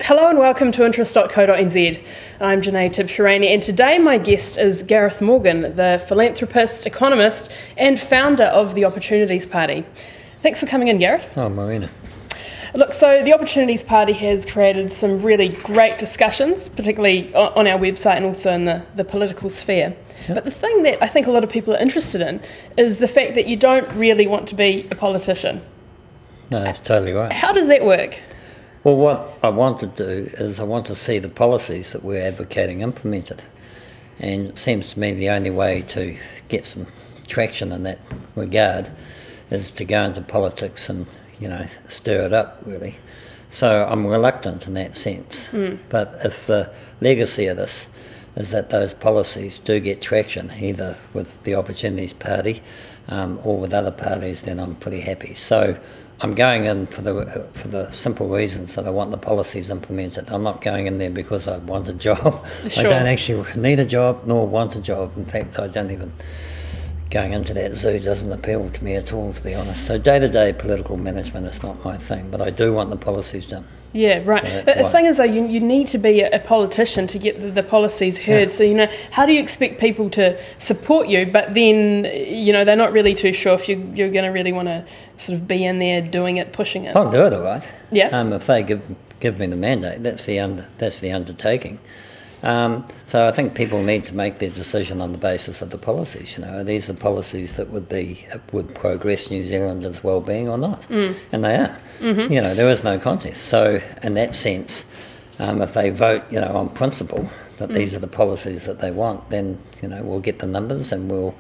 Hello and welcome to interest.co.nz. I'm Janae Tibshirani and today my guest is Gareth Morgan, the philanthropist, economist and founder of the Opportunities Party. Thanks for coming in, Gareth. Oh, Marina. Look, so the Opportunities Party has created some really great discussions, particularly on our website and also in the political sphere. Yep. But the thing that I think a lot of people are interested in is the fact that you don't really want to be a politician. No, that's totally right. How does that work? Well, what I want to do is I want to see the policies that we're advocating implemented. And it seems to me the only way to get some traction in that regard is to go into politics and, stir it up, really. So I'm reluctant in that sense. But if the legacy of this is that those policies do get traction, either with the Opportunities Party or with other parties, then I'm pretty happy. So I'm going in for the simple reasons that I want the policies implemented. I'm not going in there because I want a job. Sure. I don't actually need a job nor want a job. In fact, I don't even... Going into that zoo doesn't appeal to me at all, to be honest. So day-to-day political management is not my thing, but I do want the policies done. Yeah, right. So the thing is, though, you need to be a politician to get the policies heard. Yeah. So, how do you expect people to support you, but then, they're not really too sure if you're going to really want to sort of be in there doing it, pushing it? I'll do it, all right. Yeah. If they give me the mandate, that's the undertaking. So I think people need to make their decision on the basis of the policies. Are these the policies that would progress New Zealanders' well-being or not? And they are. Mm-hmm. There is no contest. So in that sense, if they vote, on principle that these are the policies that they want, then we'll get the numbers and we'll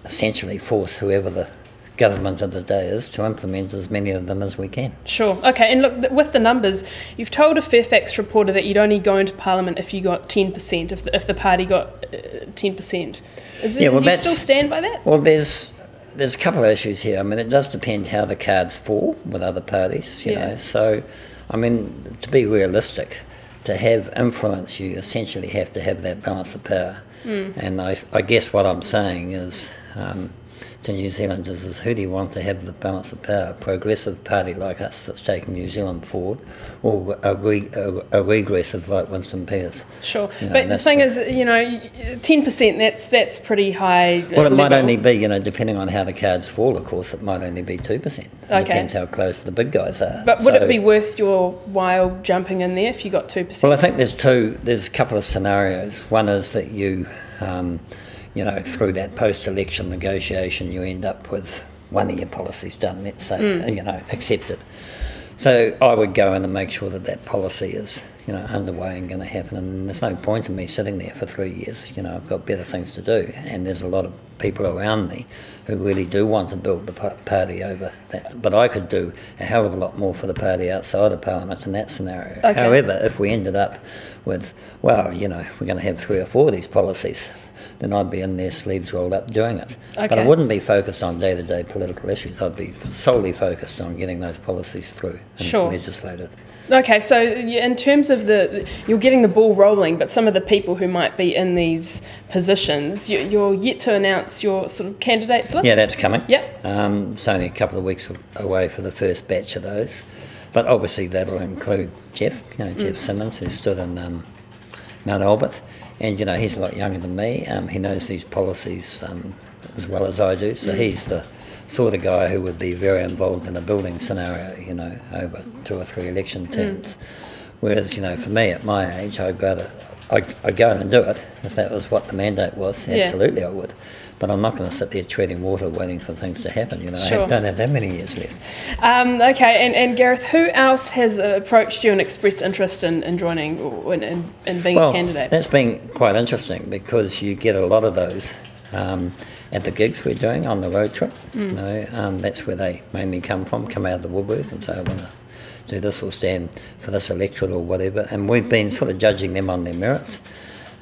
essentially force whoever the government of the day is to implement as many of them as we can. Sure. Okay, and look, with the numbers, you've told a Fairfax reporter that you'd only go into Parliament if you got 10%, if the party got 10%. Do you still stand by that? Well, there's a couple of issues here. I mean, it does depend how the cards fall with other parties, you know. So, I mean, to be realistic, to have influence, you essentially have to have that balance of power. And I guess what I'm saying is... to New Zealanders is, who do you want to have the balance of power? A progressive party like us that's taking New Zealand forward, or a regressive like Winston Peters? Sure, but the thing is, 10%, that's pretty high. Well, it might only be, depending on how the cards fall, of course, it might only be 2%. It depends how close the big guys are. But would it be worth your while jumping in there if you got 2%? Well, I think there's a couple of scenarios. One is that you... through that post-election negotiation, you end up with one of your policies done, let's say, accepted. So I would go in and make sure that policy is, underway and going to happen. And there's no point in me sitting there for 3 years. I've got better things to do. And there's a lot of people around me who really do want to build the party over that. But I could do a hell of a lot more for the party outside of Parliament in that scenario. Okay. However, if we ended up with, we're going to have 3 or 4 of these policies, then I'd be in there, sleeves rolled up, doing it. Okay. But I wouldn't be focused on day-to-day political issues. I'd be solely focused on getting those policies through and legislated. Okay, so in terms of you're getting the ball rolling, but some of the people who might be in these positions, you're yet to announce your sort of candidates list? Yeah, that's coming. Yeah. It's only a couple of weeks away for the first batch of those. But obviously that'll include Jeff, Jeff Simmons, who stood in Mount Albert. And, he's a lot younger than me. He knows these policies as well as I do. So he's the sort of guy who would be very involved in a building scenario, over 2 or 3 election terms. Whereas, for me at my age, I'd go in and do it if that was what the mandate was. Absolutely, I would. But I'm not going to sit there treading water waiting for things to happen. Sure. I don't have that many years left. Okay, and Gareth, who else has approached you and expressed interest in joining and being a candidate? That's been quite interesting because you get a lot of those at the gigs we're doing on the road trip. That's where they mainly come out of the woodwork and say, I want to do this or stand for this electorate or whatever. And we've been sort of judging them on their merits.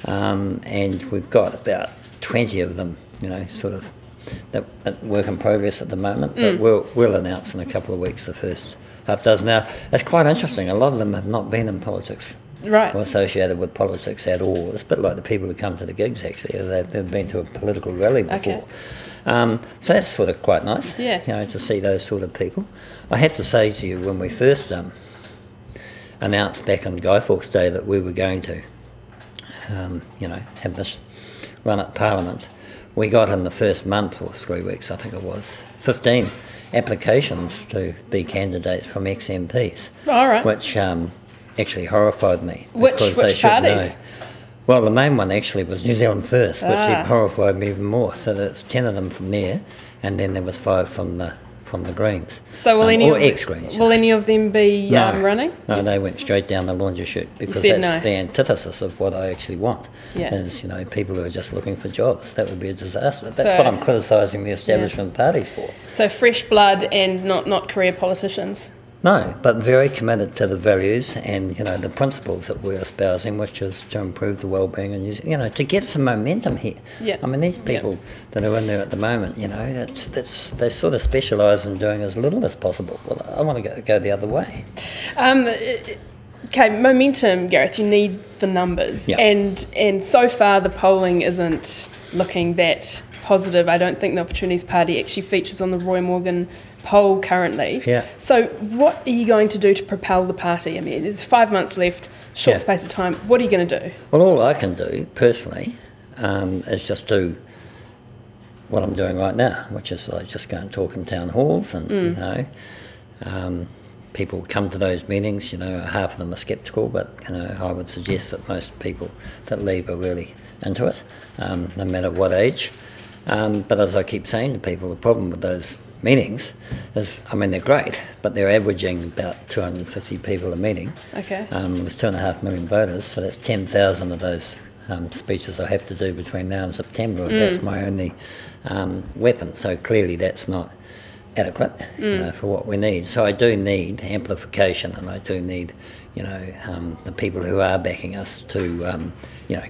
And we've got about 20 of them, sort of that work in progress at the moment. But we'll announce in a couple of weeks the first half dozen. Now, it's quite interesting. A lot of them have not been in politics. Right. Or associated with politics at all. It's a bit like the people who come to the gigs, actually. They've been to a political rally before. Okay. So that's sort of quite nice, to see those sort of people. I have to say to you, when we first announced back on Guy Fawkes Day that we were going to, have this run at Parliament, we got in the first month or 3 weeks, I think it was, 15 applications to be candidates from ex-MPs, All right. which actually horrified me. Which parties? Well, the main one actually was New Zealand First, which horrified me even more. So there's 10 of them from there, and then there was 5 from the Greens. So will ex-Greens. Will any of them be running? No, they went straight down the laundry chute because that's the antithesis of what I actually want. Yeah. Is people who are just looking for jobs. That would be a disaster. That's what I'm criticising the establishment parties for. So fresh blood and not career politicians. No, but very committed to the values and the principles that we're espousing, which is to improve the well-being and to get some momentum here. Yeah. I mean, these people that are in there at the moment, they sort of specialise in doing as little as possible. Well, I want to go the other way. Okay, momentum, Gareth. You need the numbers, and so far the polling isn't looking that positive. I don't think the Opportunities Party actually features on the Roy Morgan poll currently. Yeah. So what are you going to do to propel the party? I mean, there's 5 months left, short space of time. What are you going to do? Well, all I can do personally is just do what I'm doing right now, which is like just go and talk in town halls and people come to those meetings. Half of them are sceptical, but I would suggest that most people that leave are really into it, no matter what age. But as I keep saying to people, the problem with those meetings is, they're great, but they're averaging about 250 people a meeting. Okay. There's 2.5 million voters, so that's 10,000 of those speeches I have to do between now and September. That's my only weapon. So clearly that's not adequate for what we need. So I do need amplification, and I do need the people who are backing us to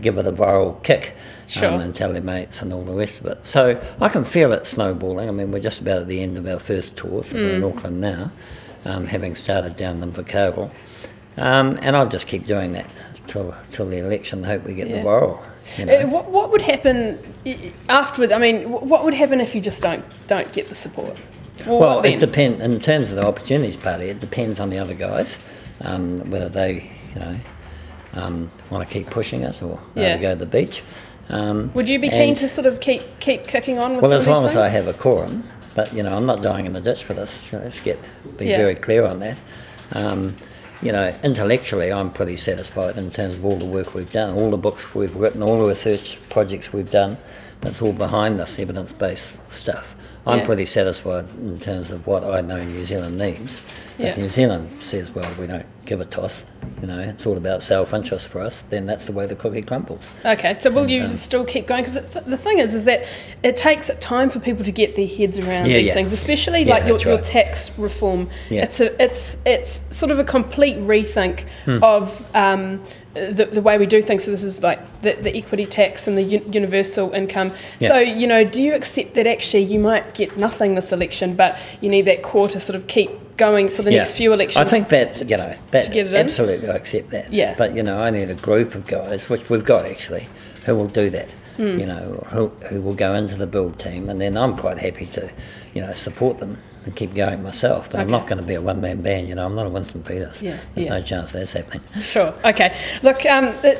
give it a viral kick. And tell their mates and all the rest of it. So I can feel it snowballing. We're just about at the end of our first tour, so we're in Auckland now, having started down in Invercargill. And I'll just keep doing that till the election. Hope we get the viral. What would happen afterwards? What would happen if you just don't get the support? Well, it depends. In terms of the Opportunities Party, it depends on the other guys, whether they want to keep pushing us or rather go to the beach. Would you be keen to sort of keep kicking on with some of these things? Well, as long as I have a quorum, but I'm not dying in the ditch for this. Let's be very clear on that. Intellectually, I'm pretty satisfied in terms of all the work we've done, all the books we've written, all the research projects we've done. That's all behind this evidence-based stuff. I'm pretty satisfied in terms of what I know New Zealand needs. If New Zealand says, well, we don't give a toss, it's all about self-interest for us, then that's the way the cookie crumbles. Okay, so will you still keep going? Because the thing is that it takes time for people to get their heads around these things, especially like your tax reform. It's sort of a complete rethink of the way we do things. So this is like the equity tax and the universal income. So, do you accept that actually you might get nothing this election, but you need that core to sort of keep going for the next few elections? I think that's, to get it absolutely, I accept that. Yeah. But, I need a group of guys, which we've got actually, who will do that. Who will go into the build team, and then I'm quite happy to, support them and keep going myself. But I'm not going to be a one-man band, I'm not a Winston Peters. There's no chance that's happening. Sure. Okay. Look,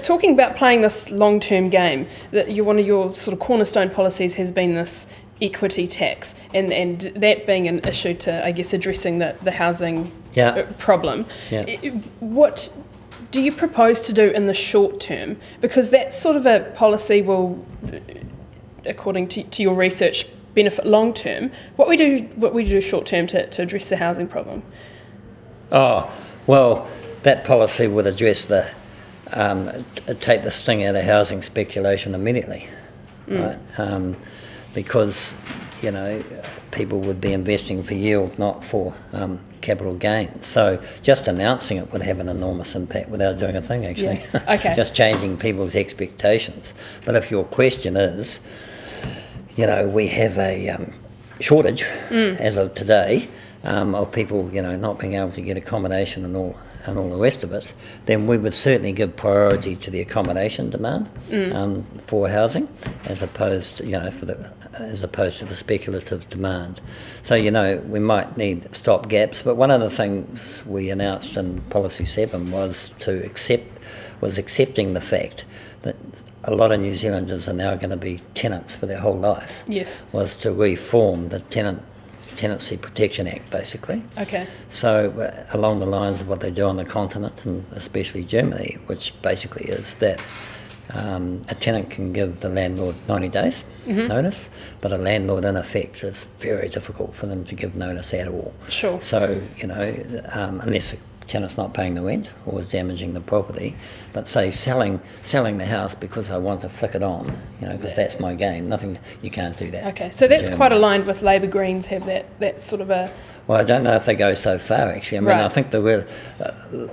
talking about playing this long-term game, one of your sort of cornerstone policies has been this equity tax, and that being an issue to, I guess, addressing the housing problem. What do you propose to do in the short term? Because that sort of a policy will, according to your research, benefit long term. What we do short term to address the housing problem? Oh, well, that policy would address take the sting out of housing speculation immediately, right? Because people would be investing for yield, not for capital gain. So just announcing it would have an enormous impact without doing a thing, actually. Okay. Just changing people's expectations. But if your question is, we have a shortage as of today of people, not being able to get accommodation and all and all the rest of it, then we would certainly give priority to the accommodation demand for housing, as opposed to, as opposed to the speculative demand. So, we might need stop gaps, but one of the things we announced in Policy 7 was accepting the fact that a lot of New Zealanders are now going to be tenants for their whole life. Yes. Was to reform the Tenancy Protection Act, basically. Okay. So along the lines of what they do on the continent, and especially Germany, which basically is that a tenant can give the landlord 90 days notice, but a landlord, in effect, it's very difficult for them to give notice at all. Sure. So, unless the tenant's not paying the rent or is damaging the property, but say selling the house because I want to flick it on, because that's my game. You can't do that. Okay, so that's quite aligned with Labour Greens have that sort of a... Well, I don't know if they go so far, actually. I mean, right. I think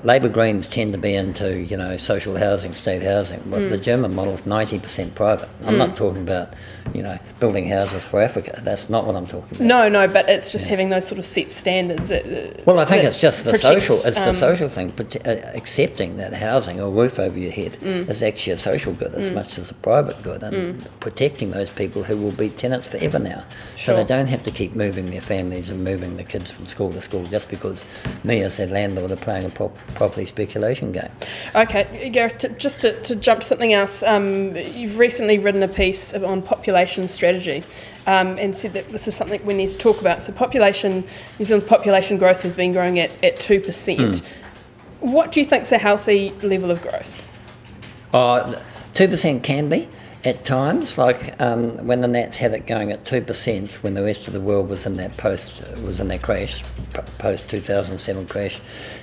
Labour Greens tend to be into, social housing, state housing. But the German model is 90% private. I'm not talking about, building houses for Africa. That's not what I'm talking about. No, but it's just having those sort of set standards. Well, I think it's just the social. It's the social thing, accepting that housing or roof over your head is actually a social good as much as a private good, and protecting those people who will be tenants forever now, so they don't have to keep moving their families and moving the kids from school to school just because me as their landlord are playing a property speculation game. Okay, Gareth, just to jump to something else, you've recently written a piece on population strategy and said that this is something we need to talk about. So New Zealand's population growth has been growing at 2%. What do you think is a healthy level of growth? 2% can be. At times, like when the Nats had it going at 2%, when the rest of the world was in that crash, post 2007 crash,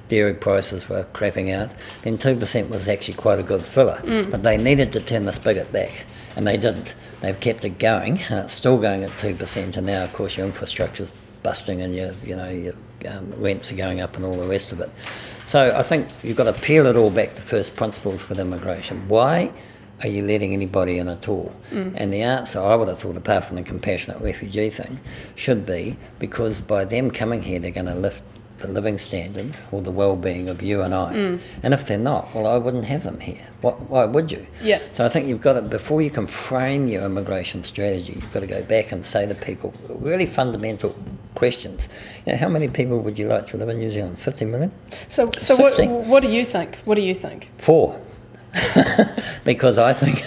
dairy prices were crapping out, then 2% was actually quite a good filler. But they needed to turn the spigot back, and they didn't. They've kept it going, and it's still going at 2%. And now, of course, your infrastructure's busting, and your rents are going up, and all the rest of it. So I think you've got to peel it all back to first principles with immigration. Why are you letting anybody in at all? And the answer, I would have thought, apart from the compassionate refugee thing, should be because by them coming here, they're going to lift the living standard or the well-being of you and I. And if they're not, well, I wouldn't have them here. Why would you? Yeah. So I think you've got to, before you can frame your immigration strategy, you've got to go back and say to people really fundamental questions. How many people would you like to live in New Zealand? 50 million? So what do you think? What do you think? 4. Because I think,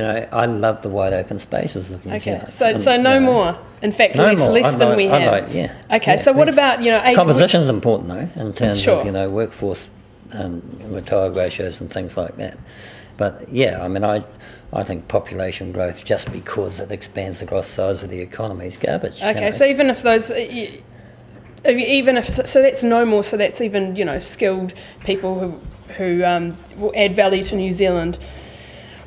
I love the wide open spaces of New Zealand. So no more. In fact, less than we have. Okay. So what about composition's important though in terms of workforce and retired ratios and things like that. But I think population growth just because it expands the gross size of the economy is garbage. Okay. So even if those. So that's no more. So that's even skilled people who will add value to New Zealand,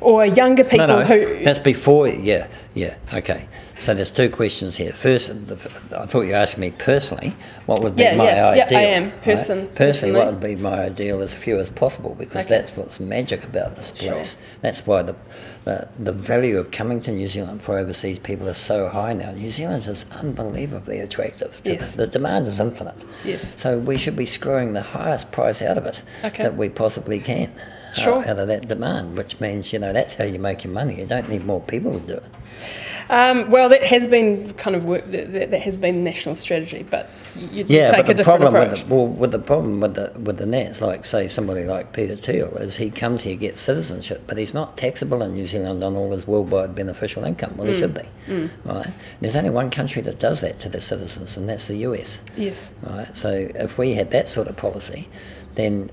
or younger people who... That's before, okay. So there's 2 questions here. First, I thought you were asking me personally, what would be my ideal? Yeah, I am. Personally, what would be my ideal as few as possible, because that's what's magic about this place. Sure. That's why the value of coming to New Zealand for overseas people is so high now. New Zealand is unbelievably attractive. Yes. The demand is infinite. Yes. So we should be screwing the highest price out of it that we possibly can. Sure. Out of that demand, which means, that's how you make your money. You don't need more people to do it. Well, that has been kind of work. That has been national strategy, but you take a different approach. The problem with the Nats, like say somebody like Peter Thiel, is he comes here, gets citizenship, but he's not taxable in New Zealand on all his worldwide beneficial income. Well, he should be. Right? There's only one country that does that to their citizens, and that's the US. Yes. Right. So if we had that sort of policy, then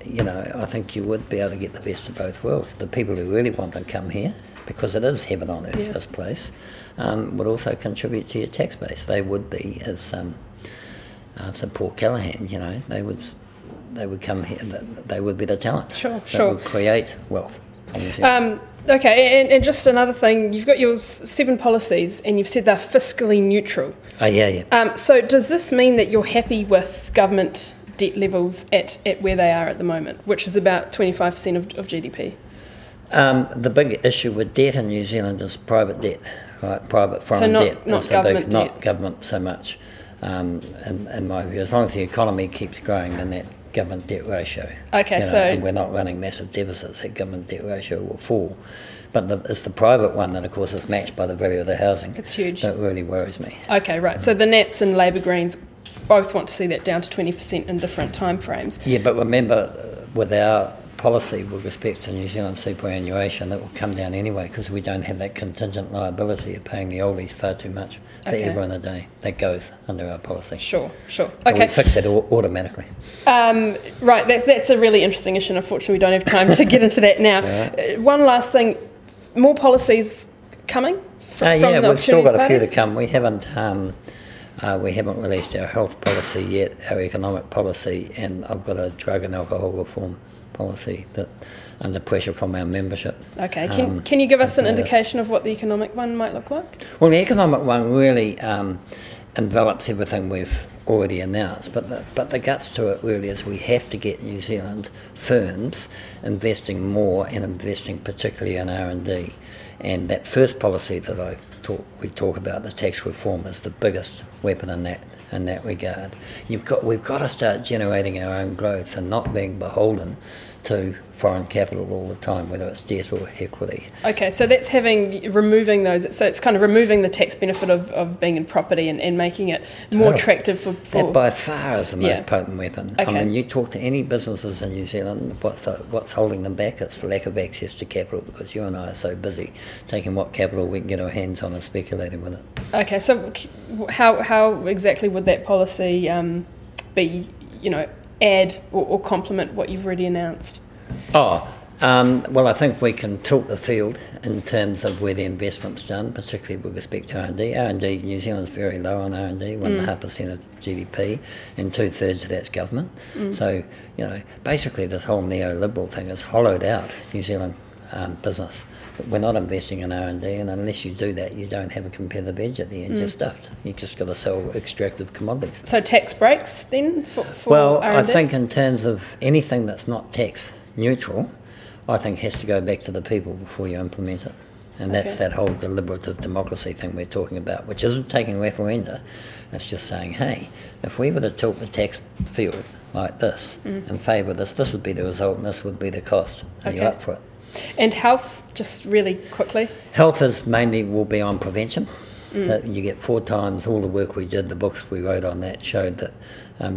I think you would be able to get the best of both worlds. The people who really want to come here, because it is heaven on earth, this place, would also contribute to your tax base. They would be, as so Paul Callaghan, they would come here. They would be the talent. Sure. Would create wealth. Okay, and just another thing, you've got your 7 policies, and you've said they're fiscally neutral. Oh yeah. So does this mean that you're happy with government debt levels at where they are at the moment, which is about 25% of GDP? The big issue with debt in New Zealand is private debt, right? Private foreign debt. Not government debt. Not government so much. In my view, as long as the economy keeps growing, then that government debt ratio. Okay, so... And we're not running massive deficits, that government debt ratio will fall. But it's the private one that, of course, is matched by the value of the housing. It's huge. That really worries me. Okay, right. So the Nats and Labour Greens both want to see that down to 20% in different timeframes. Yeah, but remember, with our policy with respect to New Zealand superannuation, that will come down anyway because we don't have that contingent liability of paying the oldies far too much forever and a day. That goes under our policy. Sure. So Okay. we fix that automatically. Right, that's a really interesting issue, and unfortunately we don't have time to get into that now. Right. One last thing, more policies coming from the we've still got a few Party? to come. We haven't released our health policy yet, our economic policy, and I've got a drug and alcohol reform policy that under pressure from our membership. Okay, can you give us an indication of what the economic one might look like? Well, the economic one really envelops everything we've already announced, but the guts to it really is we have to get New Zealand firms investing more and investing particularly in R&D. And that first policy that we talk about, the tax reform, is the biggest weapon in that regard. We've got to start generating our own growth and not being beholden to foreign capital all the time, whether it's debt or equity. Okay, so that's removing those, so it's kind of removing the tax benefit of being in property and making it more attractive for... That by far is the most potent weapon. Okay. I mean, you talk to any businesses in New Zealand, what's holding them back? It's the lack of access to capital, because you and I are so busy taking what capital we can get our hands on and speculating with it. Okay, so how exactly would that policy be, add or complement what you've already announced? Well, I think we can tilt the field in terms of where the investment's done, particularly with respect to R&D. R&D, New Zealand's very low on R&D, 1.5% of GDP, and 2/3 of that's government. So, basically this whole neoliberal thing has hollowed out New Zealand business. But we're not investing in R&D, and unless you do that, you don't have a competitive edge at the end. You're stuffed. You've just got to sell extractive commodities. So tax breaks then for well, R&D? I think in terms of anything that's not tax neutral, I think has to go back to the people before you implement it. And that's that whole deliberative democracy thing we're talking about, which isn't taking referenda. It's just saying, hey, if we were to tilt the tax field like this in favour of this would be the result and this would be the cost. Are you up for it? And health, just really quickly? Health will be on prevention. That you get 4 times all the work we did, the books we wrote on that showed that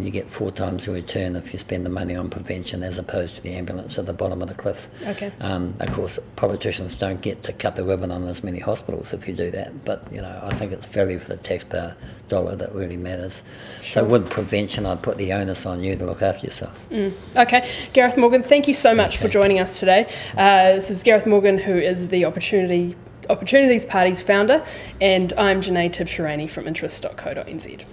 you get 4 times the return if you spend the money on prevention as opposed to the ambulance at the bottom of the cliff. Okay. Of course, politicians don't get to cut the ribbon on as many hospitals if you do that, but I think it's value for the taxpayer dollar that really matters. Sure. So with prevention, I'd put the onus on you to look after yourself. Okay. Gareth Morgan, thank you so much for joining us today. This is Gareth Morgan, who is the Opportunities Party's founder, and I'm Janae Tibshirani from interest.co.nz.